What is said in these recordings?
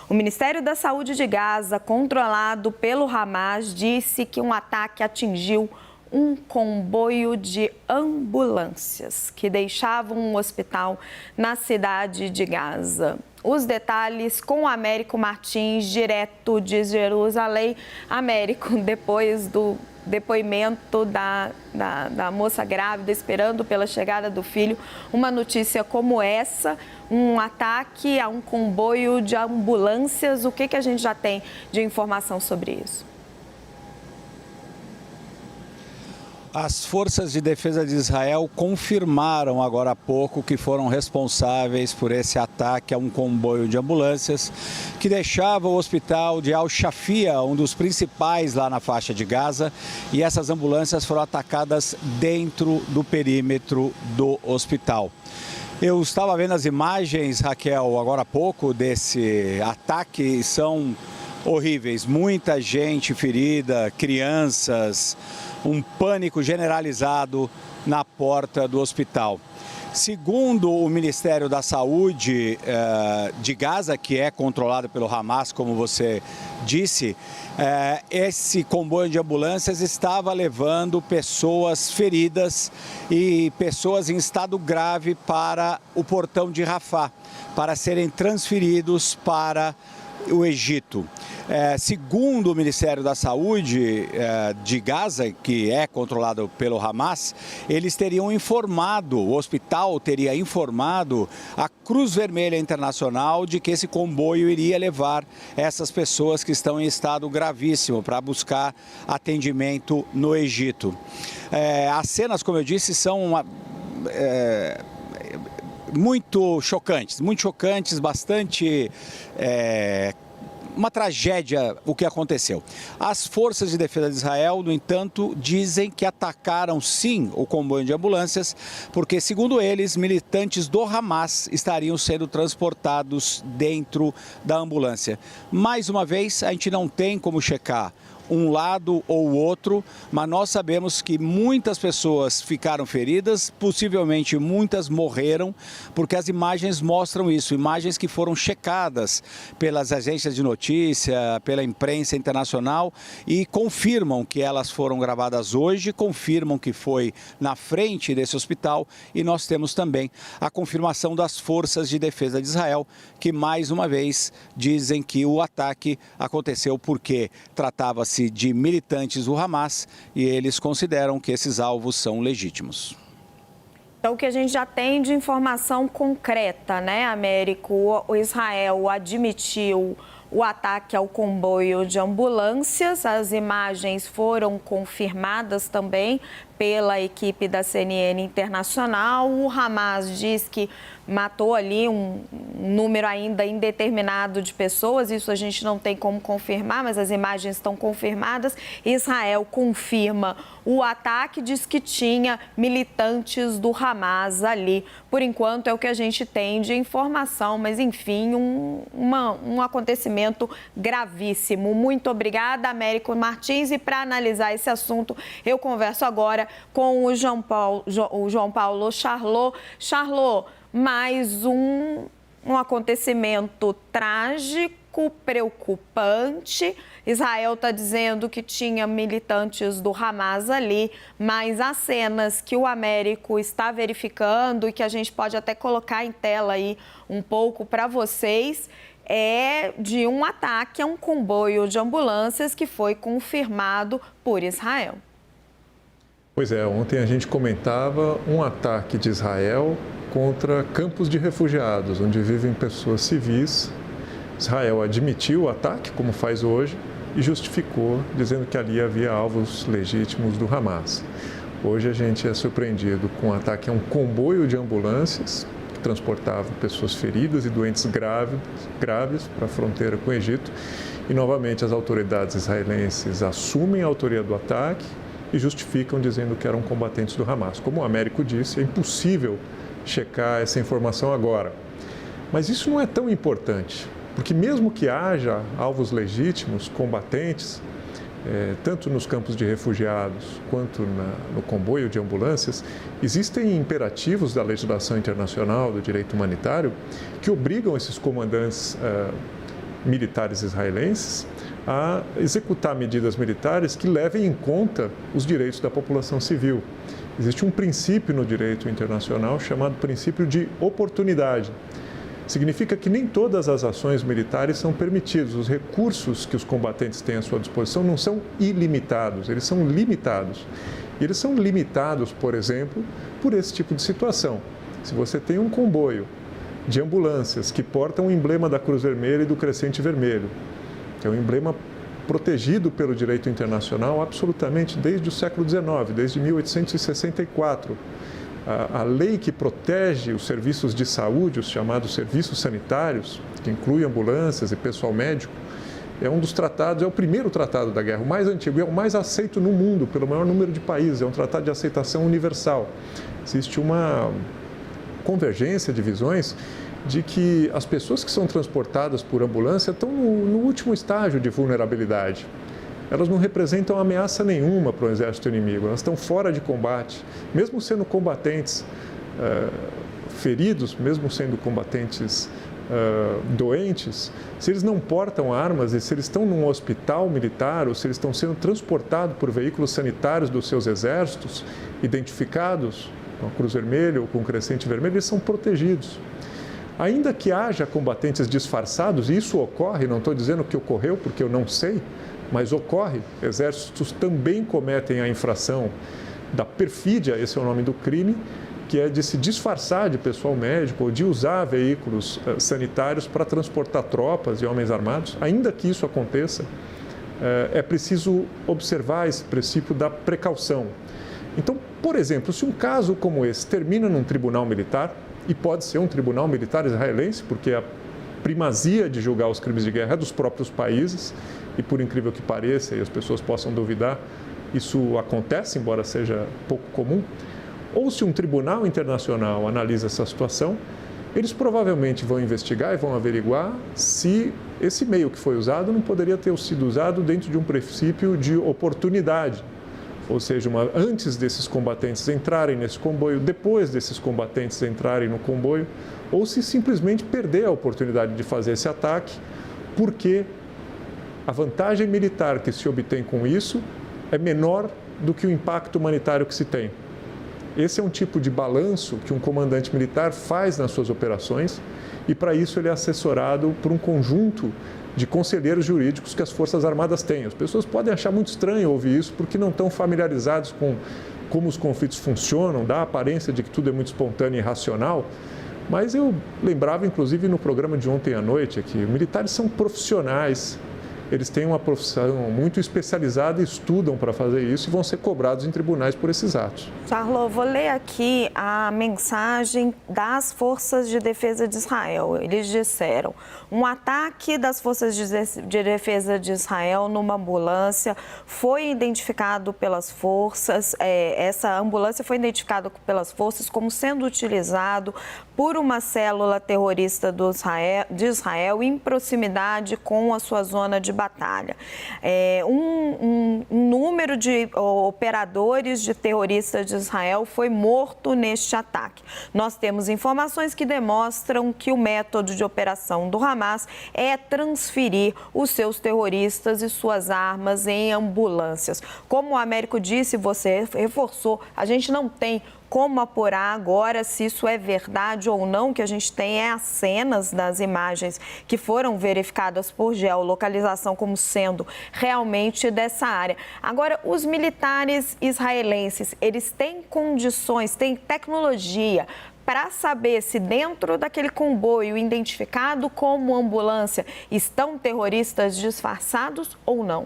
O Ministério da Saúde de Gaza, controlado pelo Hamas, disse que um ataque atingiu um comboio de ambulâncias que deixavam um hospital na cidade de Gaza. Os detalhes com o Américo Martins, direto de Jerusalém. Américo, depois do depoimento da moça grávida, esperando pela chegada do filho, uma notícia como essa, um ataque a um comboio de ambulâncias, o que a gente já tem de informação sobre isso? As forças de defesa de Israel confirmaram agora há pouco que foram responsáveis por esse ataque a um comboio de ambulâncias que deixava o hospital de Al-Shafia, um dos principais lá na faixa de Gaza, e essas ambulâncias foram atacadas dentro do perímetro do hospital. Eu estava vendo as imagens, Raquel, agora há pouco desse ataque e são horríveis. Muita gente ferida, crianças, um pânico generalizado na porta do hospital. Segundo o Ministério da Saúde de Gaza, que é controlado pelo Hamas, como você disse, esse comboio de ambulâncias estava levando pessoas feridas e pessoas em estado grave para o portão de Rafah, para serem transferidos para o Egito. Segundo o Ministério da Saúde de Gaza, que é controlado pelo Hamas, eles teriam informado, o hospital teria informado a Cruz Vermelha Internacional de que esse comboio iria levar essas pessoas que estão em estado gravíssimo para buscar atendimento no Egito. As cenas, como eu disse, são muito chocantes, bastante uma tragédia o que aconteceu. As forças de defesa de Israel, no entanto, dizem que atacaram sim o comboio de ambulâncias, porque, segundo eles, militantes do Hamas estariam sendo transportados dentro da ambulância. Mais uma vez, a gente não tem como checar um lado ou outro, mas nós sabemos que muitas pessoas ficaram feridas, possivelmente muitas morreram, porque as imagens mostram isso, imagens que foram checadas pelas agências de notícia, pela imprensa internacional e confirmam que elas foram gravadas hoje, confirmam que foi na frente desse hospital e nós temos também a confirmação das forças de defesa de Israel, que mais uma vez dizem que o ataque aconteceu porque tratava-se de militantes do Hamas e eles consideram que esses alvos são legítimos. Então, o que a gente já tem de informação concreta, né, Américo? O Israel admitiu o ataque ao comboio de ambulâncias, as imagens foram confirmadas também pela equipe da CNN Internacional. O Hamas diz que matou ali um número ainda indeterminado de pessoas, isso a gente não tem como confirmar, mas as imagens estão confirmadas. Israel confirma o ataque, diz que tinha militantes do Hamas ali. Por enquanto é o que a gente tem de informação, mas enfim, um acontecimento gravíssimo. Muito obrigada, Américo Martins. E para analisar esse assunto, eu converso agora com o João Paulo Charlot. Charlot, mais um acontecimento trágico, preocupante. Israel está dizendo que tinha militantes do Hamas ali, mas as cenas que o Américo está verificando e que a gente pode até colocar em tela aí um pouco para vocês, é de um ataque a um comboio de ambulâncias que foi confirmado por Israel. Pois é, ontem a gente comentava um ataque de Israel contra campos de refugiados, onde vivem pessoas civis. Israel admitiu o ataque, como faz hoje, e justificou, dizendo que ali havia alvos legítimos do Hamas. Hoje a gente é surpreendido com um ataque a um comboio de ambulâncias que transportava pessoas feridas e doentes graves para a fronteira com o Egito. E novamente as autoridades israelenses assumem a autoria do ataque e justificam dizendo que eram combatentes do Hamas. Como o Américo disse, é impossível checar essa informação agora. Mas isso não é tão importante, porque mesmo que haja alvos legítimos, combatentes, tanto nos campos de refugiados quanto no comboio de ambulâncias, existem imperativos da legislação internacional, do direito humanitário, que obrigam esses comandantes militares israelenses a executar medidas militares que levem em conta os direitos da população civil. Existe um princípio no direito internacional chamado princípio de oportunidade. Significa que nem todas as ações militares são permitidas. Os recursos que os combatentes têm à sua disposição não são ilimitados, eles são limitados. E eles são limitados, por exemplo, por esse tipo de situação. Se você tem um comboio de ambulâncias que portam o emblema da Cruz Vermelha e do Crescente Vermelho, que é um emblema protegido pelo direito internacional absolutamente desde o século XIX, desde 1864. A lei que protege os serviços de saúde, os chamados serviços sanitários, que inclui ambulâncias e pessoal médico, é um dos tratados, é o primeiro tratado da guerra, o mais antigo e é o mais aceito no mundo pelo maior número de países, é um tratado de aceitação universal. Existe uma convergência de visões de que as pessoas que são transportadas por ambulância estão no último estágio de vulnerabilidade. Elas não representam ameaça nenhuma para o exército inimigo, elas estão fora de combate, mesmo sendo combatentes feridos, mesmo sendo combatentes doentes, se eles não portam armas e se eles estão num hospital militar ou se eles estão sendo transportados por veículos sanitários dos seus exércitos, identificados com a Cruz Vermelha ou com o Crescente Vermelho, eles são protegidos. Ainda que haja combatentes disfarçados, e isso ocorre, não estou dizendo que ocorreu porque eu não sei, mas ocorre, exércitos também cometem a infração da perfídia, esse é o nome do crime, que é de se disfarçar de pessoal médico ou de usar veículos sanitários para transportar tropas e homens armados. Ainda que isso aconteça, é preciso observar esse princípio da precaução. Então, por exemplo, se um caso como esse termina num tribunal militar, e pode ser um tribunal militar israelense, porque a primazia de julgar os crimes de guerra é dos próprios países, e por incrível que pareça, e as pessoas possam duvidar, isso acontece, embora seja pouco comum, ou se um tribunal internacional analisa essa situação, eles provavelmente vão investigar e vão averiguar se esse meio que foi usado não poderia ter sido usado dentro de um princípio de oportunidade, ou seja, antes desses combatentes entrarem nesse comboio, depois desses combatentes entrarem no comboio, ou se simplesmente perder a oportunidade de fazer esse ataque, porque a vantagem militar que se obtém com isso é menor do que o impacto humanitário que se tem. Esse é um tipo de balanço que um comandante militar faz nas suas operações e, para isso, ele é assessorado por um conjunto de conselheiros jurídicos que as Forças Armadas têm. As pessoas podem achar muito estranho ouvir isso porque não estão familiarizados com como os conflitos funcionam, dá a aparência de que tudo é muito espontâneo e racional, mas eu lembrava, inclusive, no programa de ontem à noite, que militares são profissionais, eles têm uma profissão muito especializada e estudam para fazer isso e vão ser cobrados em tribunais por esses atos. Charlot, vou ler aqui a mensagem das Forças de Defesa de Israel. Eles disseram: um ataque das Forças de Defesa de Israel numa ambulância foi identificado pelas forças, essa ambulância foi identificada pelas forças como sendo utilizado por uma célula terrorista de Israel em proximidade com a sua zona de batalha. Um número de operadores de terroristas de Israel foi morto neste ataque. Nós temos informações que demonstram que o método de operação do Hamas é transferir os seus terroristas e suas armas em ambulâncias. Como o Américo disse, você reforçou, a gente não tem como apurar agora se isso é verdade ou não. O que a gente tem é as cenas das imagens que foram verificadas por geolocalização como sendo realmente dessa área. Agora, os militares israelenses, eles têm condições, têm tecnologia para saber se dentro daquele comboio identificado como ambulância estão terroristas disfarçados ou não?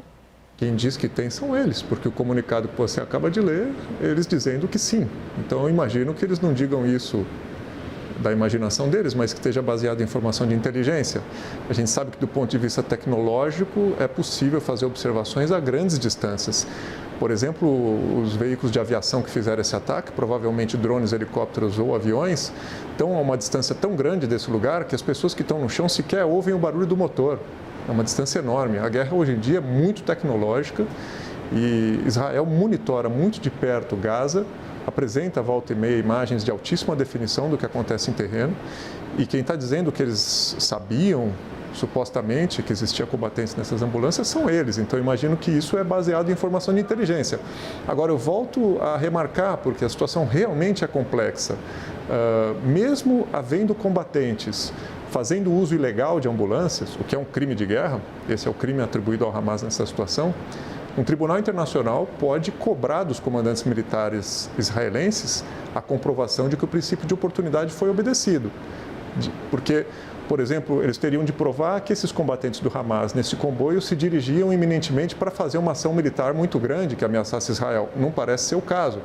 Quem diz que tem são eles, porque o comunicado que você acaba de ler, eles dizendo que sim. Então, eu imagino que eles não digam isso da imaginação deles, mas que esteja baseado em informação de inteligência. A gente sabe que, do ponto de vista tecnológico, é possível fazer observações a grandes distâncias. Por exemplo, os veículos de aviação que fizeram esse ataque, provavelmente drones, helicópteros ou aviões, estão a uma distância tão grande desse lugar que as pessoas que estão no chão sequer ouvem o barulho do motor. É uma distância enorme. A guerra hoje em dia é muito tecnológica e Israel monitora muito de perto Gaza, apresenta volta e meia imagens de altíssima definição do que acontece em terreno. E quem está dizendo que eles sabiam supostamente, que existia combatentes nessas ambulâncias, são eles. Então, imagino que isso é baseado em informação de inteligência. Agora, eu volto a remarcar, porque a situação realmente é complexa. Mesmo havendo combatentes fazendo uso ilegal de ambulâncias, o que é um crime de guerra, esse é o crime atribuído ao Hamas nessa situação, um tribunal internacional pode cobrar dos comandantes militares israelenses a comprovação de que o princípio de oportunidade foi obedecido. Porque, por exemplo, eles teriam de provar que esses combatentes do Hamas nesse comboio se dirigiam iminentemente para fazer uma ação militar muito grande que ameaçasse Israel. Não parece ser o caso.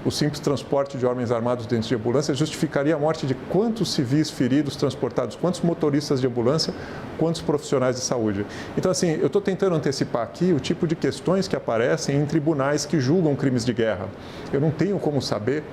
O simples transporte de homens armados dentro de ambulância justificaria a morte de quantos civis feridos transportados, quantos motoristas de ambulância, quantos profissionais de saúde. Então, assim, eu estou tentando antecipar aqui o tipo de questões que aparecem em tribunais que julgam crimes de guerra. Eu não tenho como saber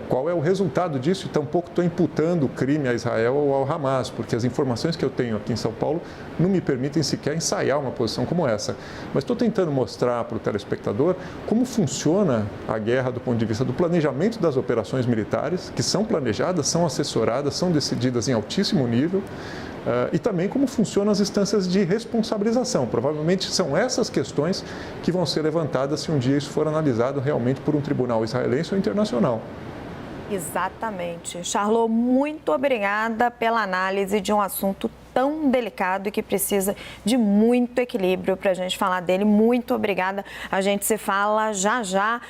qual é o resultado disso e tampouco estou imputando o crime a Israel ou ao Hamas, porque as informações que eu tenho aqui em São Paulo não me permitem sequer ensaiar uma posição como essa. Mas estou tentando mostrar para o telespectador como funciona a guerra do ponto de vista do planejamento das operações militares, que são planejadas, são assessoradas, são decididas em altíssimo nível, e também como funcionam as instâncias de responsabilização. Provavelmente são essas questões que vão ser levantadas se um dia isso for analisado realmente por um tribunal israelense ou internacional. Exatamente. Charlot, muito obrigada pela análise de um assunto tão delicado e que precisa de muito equilíbrio para a gente falar dele. Muito obrigada. A gente se fala já já.